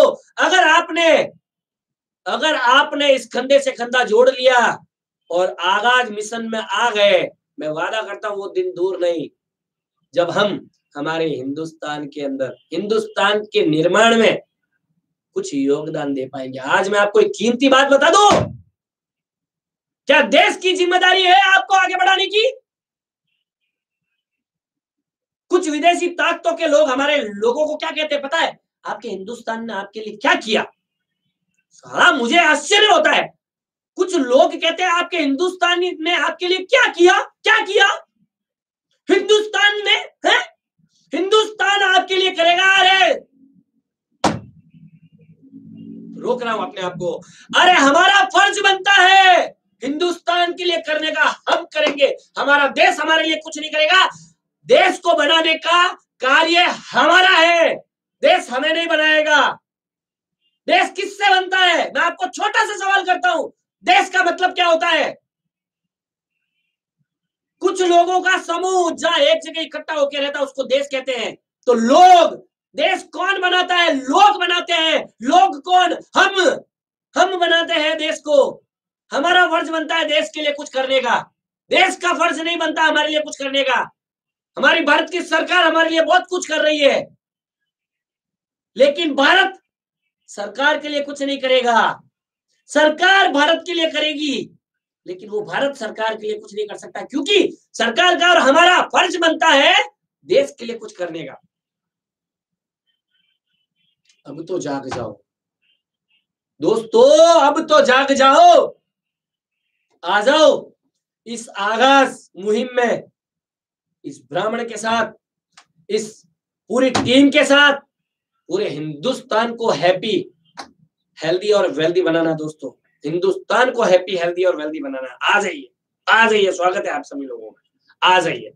अगर आपने इस कंधे से कंधा जोड़ लिया और आगाज मिशन में आ गए, मैं वादा करता हूं वो दिन दूर नहीं जब हम हमारे हिंदुस्तान के अंदर, हिंदुस्तान के निर्माण में कुछ योगदान दे पाएंगे। आज मैं आपको एक कीमती बात बता दूं, क्या देश की जिम्मेदारी है आपको आगे बढ़ाने की? कुछ विदेशी ताकतों के लोग हमारे लोगों को क्या कहते हैं पता है? आपके हिंदुस्तान ने आपके लिए क्या किया? साला मुझे आश्चर्य होता है, कुछ लोग कहते हैं आपके हिंदुस्तान ने आपके लिए क्या किया? क्या किया हिंदुस्तान ने? है हिंदुस्तान आपके लिए करेगा? अरे रोक रहा हूं अपने आप को। अरे हमारा फर्ज बनता है हिंदुस्तान के लिए करने का, हम करेंगे। हमारा देश हमारे लिए कुछ नहीं करेगा, देश को बनाने का कार्य हमारा है, देश हमें नहीं बनाएगा। देश किससे बनता है? मैं आपको छोटा सा सवाल करता हूं, देश का मतलब क्या होता है? कुछ लोगों का समूह जहां एक जगह इकट्ठा होकर रहता है उसको देश कहते हैं। तो लोग, देश कौन बनाता है? लोग बनाते हैं। लोग कौन? हम बनाते हैं देश को। हमारा फर्ज बनता है देश के लिए कुछ करने का, देश का फर्ज नहीं बनता हमारे लिए कुछ करने का। हमारी भारत की सरकार हमारे लिए बहुत कुछ कर रही है, लेकिन भारत सरकार के लिए कुछ नहीं करेगा। सरकार भारत के लिए करेगी, लेकिन वो भारत सरकार के लिए कुछ नहीं कर सकता, क्योंकि सरकार का और हमारा फर्ज बनता है देश के लिए कुछ करने का। अब तो जाग जाओ दोस्तों, अब तो जाग जाओ, आ जाओ इस आगाज मुहिम में, इस ब्राह्मण के साथ, इस पूरी टीम के साथ पूरे हिंदुस्तान को हैप्पी, हेल्दी और वेल्दी बनाना। दोस्तों हिंदुस्तान को हैप्पी, हेल्दी और वेल्दी बनाना। आ जाइए, आ जाइए, स्वागत है आप सभी लोगों का, आ जाइए,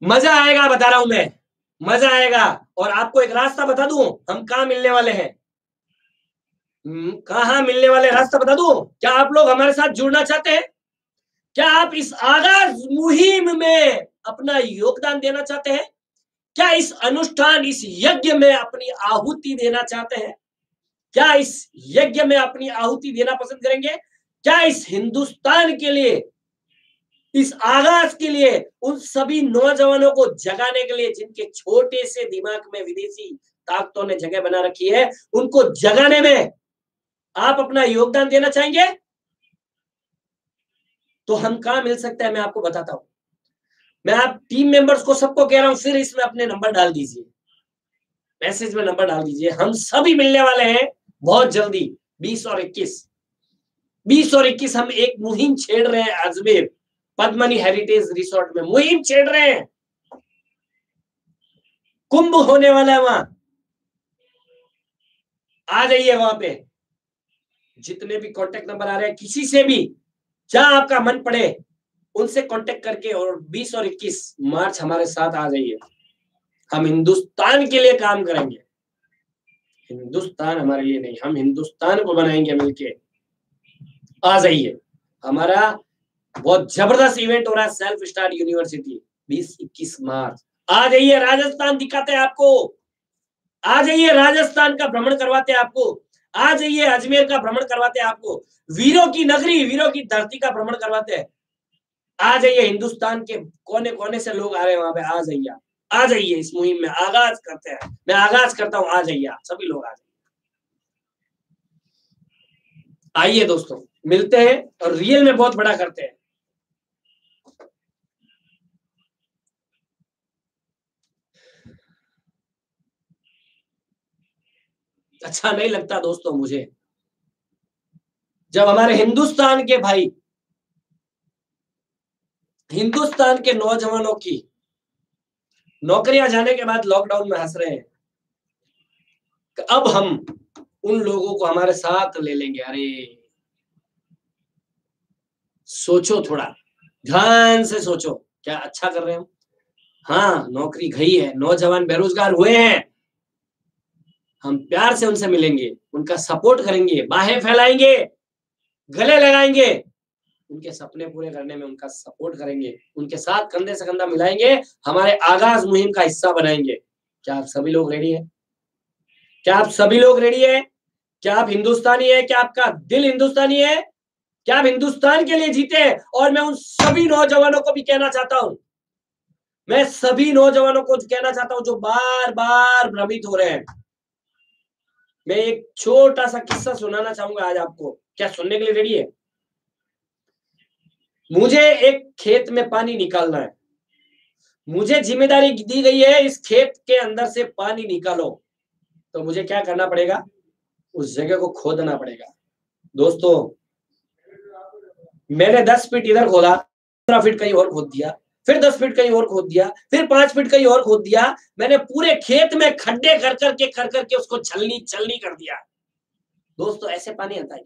मजा आएगा, बता रहा हूं मैं, मजा आएगा। और आपको एक रास्ता बता दूं, हम कहाँ मिलने वाले हैं, कहाँ मिलने वाले, रास्ता बता दूं। क्या आप लोग हमारे साथ जुड़ना चाहते हैं? क्या आप इस आगाज मुहिम में अपना योगदान देना चाहते हैं? क्या इस अनुष्ठान, इस यज्ञ में अपनी आहुति देना चाहते हैं? क्या इस यज्ञ में अपनी आहुति देना पसंद करेंगे? क्या इस हिंदुस्तान के लिए, इस आगाज के लिए, उन सभी नौजवानों को जगाने के लिए जिनके छोटे से दिमाग में विदेशी ताकतों ने जगह बना रखी है, उनको जगाने में आप अपना योगदान देना चाहेंगे तो हम कहां मिल सकते हैं, मैं आपको बताता हूं। मैं आप टीम मेंबर्स को सबको कह रहा हूं, फिर इसमें अपने नंबर डाल दीजिए, मैसेज में नंबर डाल दीजिए। हम सभी मिलने वाले हैं बहुत जल्दी, 20 और 21 हम एक मुहिम छेड़ रहे हैं अजमेर पद्मनी हेरिटेज रिसोर्ट में, मुहिम छेड़ रहे हैं। कुंभ होने वाला है वहां, आ जाइए वहां पे। जितने भी कांटेक्ट नंबर आ रहे हैं, किसी से भी जहां आपका मन पड़े उनसे कांटेक्ट करके, और 20 और 21 मार्च हमारे साथ आ जाइए। हम हिंदुस्तान के लिए काम करेंगे, हिंदुस्तान हमारे लिए नहीं, हम हिंदुस्तान को बनाएंगे मिलके। आ जाइए, हमारा बहुत जबरदस्त इवेंट हो रहा है सेल्फ स्टार्ट यूनिवर्सिटी 20-21 मार्च। आ जाइए, राजस्थान दिखाते हैं आपको, आ जाइए राजस्थान का भ्रमण करवाते हैं आपको, आ जाइए अजमेर का भ्रमण करवाते हैं आपको, वीरों की नगरी, वीरों की धरती का भ्रमण करवाते हैं। आ जाइए, हिंदुस्तान के कोने कोने से लोग आ रहे हैं वहां पे, आ जाइए, आ जाइए, इस मुहिम में आगाज करते हैं। मैं आगाज करता हूं, आ जाइए आप सभी लोग, आ जाइए। आइए दोस्तों, मिलते हैं और रियल में बहुत बड़ा करते हैं। अच्छा नहीं लगता दोस्तों मुझे जब हमारे हिंदुस्तान के भाई, हिंदुस्तान के नौजवानों की नौकरियां जाने के बाद लॉकडाउन में हंस रहे हैं कि अब हम उन लोगों को हमारे साथ ले लेंगे। अरे सोचो, थोड़ा ध्यान से सोचो, क्या अच्छा कर रहे हैं हम? हाँ, नौकरी गई है, नौजवान बेरोजगार हुए हैं, हम प्यार से उनसे मिलेंगे, उनका सपोर्ट करेंगे, बाहें फैलाएंगे, गले लगाएंगे, उनके सपने पूरे करने में उनका सपोर्ट करेंगे, उनके साथ कंधे से कंधा मिलाएंगे, हमारे आगाज मुहिम का हिस्सा बनाएंगे। क्या आप सभी लोग रेडी हैं? क्या आप सभी लोग रेडी हैं? क्या आप हिंदुस्तानी है? क्या आपका दिल हिंदुस्तानी है? क्या आप हिंदुस्तान के लिए जीते हैं? और मैं उन सभी नौजवानों को भी कहना चाहता हूं, मैं सभी नौजवानों को कहना चाहता हूं जो बार बार भ्रमित हो रहे हैं। मैं एक छोटा सा किस्सा सुनाना चाहूंगा आज आपको, क्या सुनने के लिए रेडी है? मुझे एक खेत में पानी निकालना है, मुझे जिम्मेदारी दी गई है इस खेत के अंदर से पानी निकालो, तो मुझे क्या करना पड़ेगा? उस जगह को खोदना पड़ेगा। दोस्तों, मैंने 10 फीट इधर खोदा, 15 फीट कहीं और खोद दिया, फिर 10 फीट कहीं और खोद दिया, फिर 5 फीट कहीं और खोद दिया। मैंने पूरे खेत में खड्डे कर करके उसको छलनी कर दिया। दोस्तों, ऐसे पानी आता है?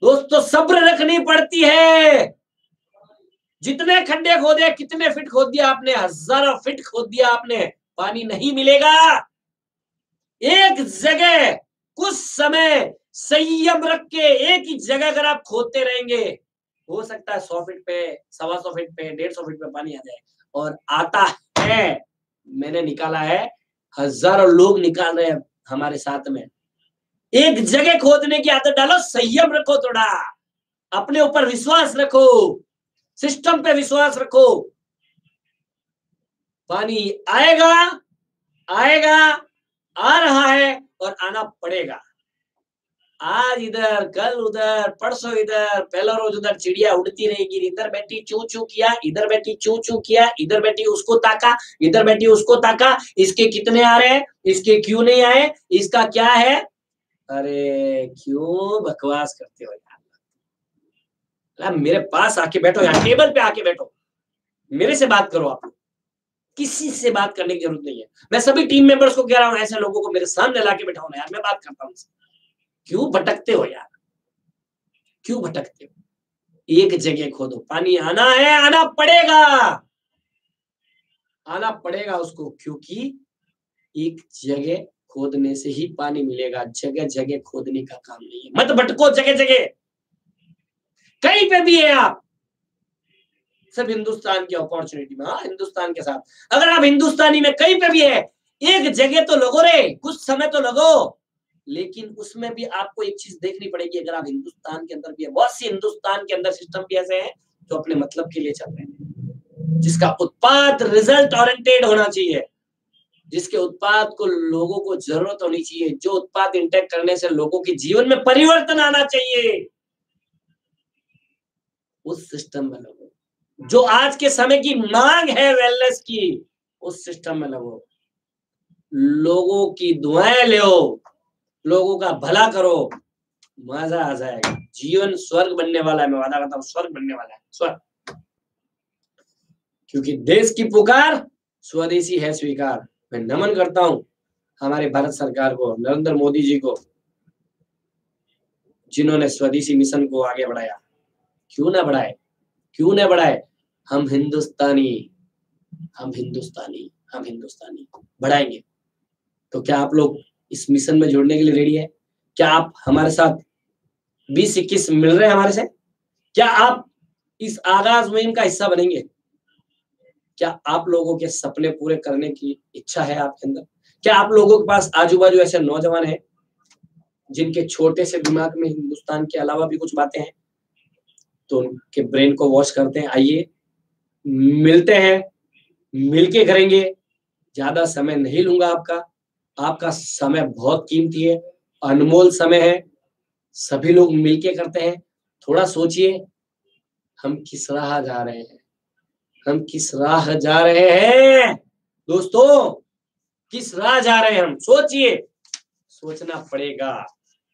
दोस्तों, सब्र रखनी पड़ती है। जितने खड्डे खोदे, कितने फीट खोद दिया आपने, हजारों फीट खोद दिया आपने, पानी नहीं मिलेगा। एक जगह कुछ समय संयम रख के एक ही जगह अगर आप खोदते रहेंगे, हो सकता है 100 फीट पे, 125 फीट पे, 150 फीट पे पानी आ जाए। और आता है, मैंने निकाला है, हजारों लोग निकाल रहे हैं हमारे साथ में। एक जगह खोदने की आदत डालो, संयम रखो, थोड़ा अपने ऊपर विश्वास रखो, सिस्टम पे विश्वास रखो। पानी आएगा, आएगा, आ रहा है और आना पड़ेगा। आज इधर, कल उधर, परसों इधर, पहला रोज उधर चिड़िया उड़ती रहेगी, इधर बैठी चू चू किया, इधर बैठी चू चू किया, इधर बैठी उसको ताका, इधर बैठी उसको ताका, इसके कितने आ रहे हैं, इसके क्यों नहीं आए, इसका क्या है? अरे क्यों बकवास करते हो यार? मेरे पास आके बैठो, यहाँ टेबल पे आके बैठो, मेरे से बात करो। आप किसी से बात करने की जरूरत नहीं है। मैं सभी टीम मेंबर्स को कह रहा हूँ, ऐसे लोगों को मेरे सामने लाके बैठाओ ना यार, मैं बात करता हूँ। क्यों भटकते हो यार, क्यों भटकते हो? एक जगह खोदो, पानी आना है, आना पड़ेगा, आना पड़ेगा उसको, क्योंकि एक जगह खोदने से ही पानी मिलेगा, जगह जगह खोदने का काम नहीं है। मत भटको जगह जगह, कहीं पे भी है आप, सब हिंदुस्तान की अपॉर्चुनिटी में, हाँ हिंदुस्तान के साथ। अगर आप हिंदुस्तानी में कहीं पे भी है, एक जगह तो लगो रे, कुछ समय तो लगो, लेकिन उसमें भी आपको एक चीज देखनी पड़ेगी। अगर आप हिंदुस्तान के अंदर भी है, बहुत सी हिंदुस्तान के अंदर सिस्टम भी ऐसे हैं जो अपने मतलब के लिए चल रहे हैं, जिसका उत्पाद रिजल्ट ओरिएंटेड होना चाहिए। जिसके उत्पाद को लोगों को जरूरत होनी चाहिए, जो उत्पाद इंटेक करने से लोगों के जीवन में परिवर्तन आना चाहिए, उस सिस्टम में लगो। जो आज के समय की मांग है वेलनेस की, उस सिस्टम में लगो। लोगों की दुआएं लो, लोगों का भला करो, मजा आ जाएगा। जीवन स्वर्ग बनने वाला है, मैं वादा करता हूँ, स्वर्ग बनने वाला है, स्वर्ग। क्योंकि देश की पुकार, स्वदेशी है स्वीकार। मैं नमन करता हूं हमारे भारत सरकार को, नरेंद्र मोदी जी को, जिन्होंने स्वदेशी मिशन को आगे बढ़ाया। क्यों ना बढ़ाए, क्यों ना बढ़ाए। हम हिंदुस्तानी, हम हिंदुस्तानी, हम हिंदुस्तानी बढ़ाएंगे। तो क्या आप लोग इस मिशन में जुड़ने के लिए रेडी है? क्या आप हमारे साथ 20-21 मिल रहे हैं हमारे से? क्या आप इस आगाज मुहिम का हिस्सा बनेंगे? क्या आप लोगों के सपने पूरे करने की इच्छा है आपके अंदर? क्या आप लोगों के पास आजू बाजू ऐसे नौजवान हैं जिनके छोटे से दिमाग में हिंदुस्तान के अलावा भी कुछ बातें हैं? तो उनके ब्रेन को वॉश करते हैं। आइए मिलते हैं, मिलके करेंगे। ज्यादा समय नहीं लूंगा आपका, आपका समय बहुत कीमती है, अनमोल समय है। सभी लोग मिलके करते हैं। थोड़ा सोचिए, हम किस राह जा रहे हैं, हम किस राह जा रहे हैं दोस्तों, किस राह जा रहे हैं हम? सोचिए, सोचना पड़ेगा,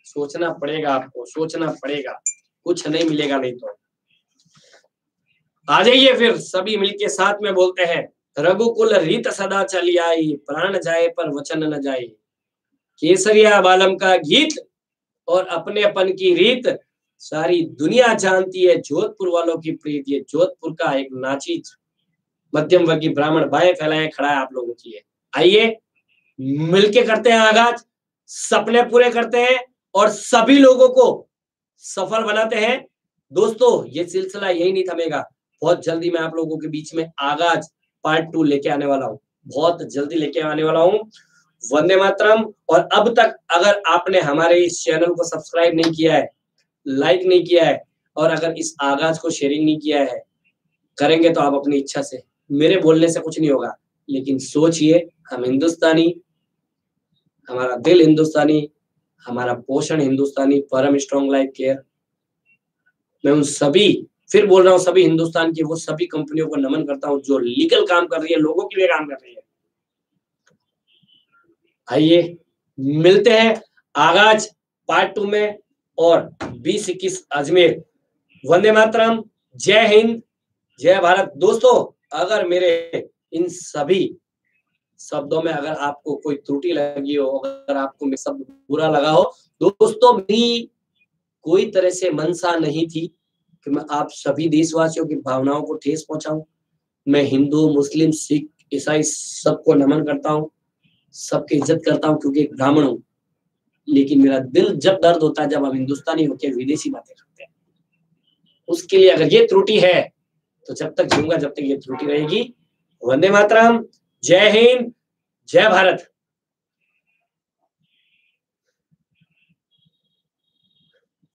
सोचना पड़ेगा, आपको सोचना पड़ेगा, कुछ नहीं मिलेगा नहीं तो। आ जाइए फिर सभी मिलके साथ में बोलते हैं, रघुकुल रीत सदा चली आई, प्राण जाए पर वचन न जाए। केसरिया बालम का गीत और अपनेपन की रीत सारी दुनिया जानती है, जोधपुर वालों की प्रीत। ये जोधपुर का एक नाची मध्यम वर्गीय ब्राह्मण बाएं फैलाए खड़ा है आप लोगों की है। आइए मिलके करते हैं आगाज, सपने पूरे करते हैं और सभी लोगों को सफल बनाते हैं। दोस्तों ये सिलसिला यही नहीं थमेगा, बहुत जल्दी मैं आप लोगों के बीच में आगाज पार्ट 2 लेके आने वाला हूँ, बहुत जल्दी लेके आने वाला हूँ। वंदे मातरम। और अब तक अगर आपने हमारे इस चैनल को सब्सक्राइब नहीं किया है, लाइक नहीं किया है और अगर इस आगाज को शेयरिंग नहीं किया है, करेंगे तो आप अपनी इच्छा से, मेरे बोलने से कुछ नहीं होगा। लेकिन सोचिए, हम हिंदुस्तानी, हमारा दिल हिंदुस्तानी, हमारा पोषण हिंदुस्तानी, परम स्ट्रॉन्ग लाइफ केयर। मैं उन सभी, फिर बोल रहा हूँ, सभी हिंदुस्तान की वो सभी कंपनियों को नमन करता हूँ जो लीगल काम कर रही है, लोगों के लिए काम कर रही है। आइए मिलते हैं आगाज पार्ट 2 में और 20-21 अजमेर। वंदे मातरम, जय हिंद, जय भारत। दोस्तों अगर मेरे इन सभी शब्दों में अगर आपको कोई त्रुटि लगी हो, अगर आपको मेरा शब्द बुरा लगा हो, दोस्तों मेरी कोई तरह से मंशा नहीं थी कि मैं आप सभी देशवासियों की भावनाओं को ठेस पहुंचाऊं। मैं हिंदू, मुस्लिम, सिख, ईसाई सबको नमन करता हूं, सबकी इज्जत करता हूं क्योंकि एक ब्राह्मण हूं। लेकिन मेरा दिल जब दर्द होता है जब हम हिंदुस्तानी होकर विदेशी बातें करते हैं। उसके लिए अगर ये त्रुटि है तो जब तक जीऊंगा जब तक ये त्रुटि रहेगी। वंदे मातरम, जय हिंद, जय भारत।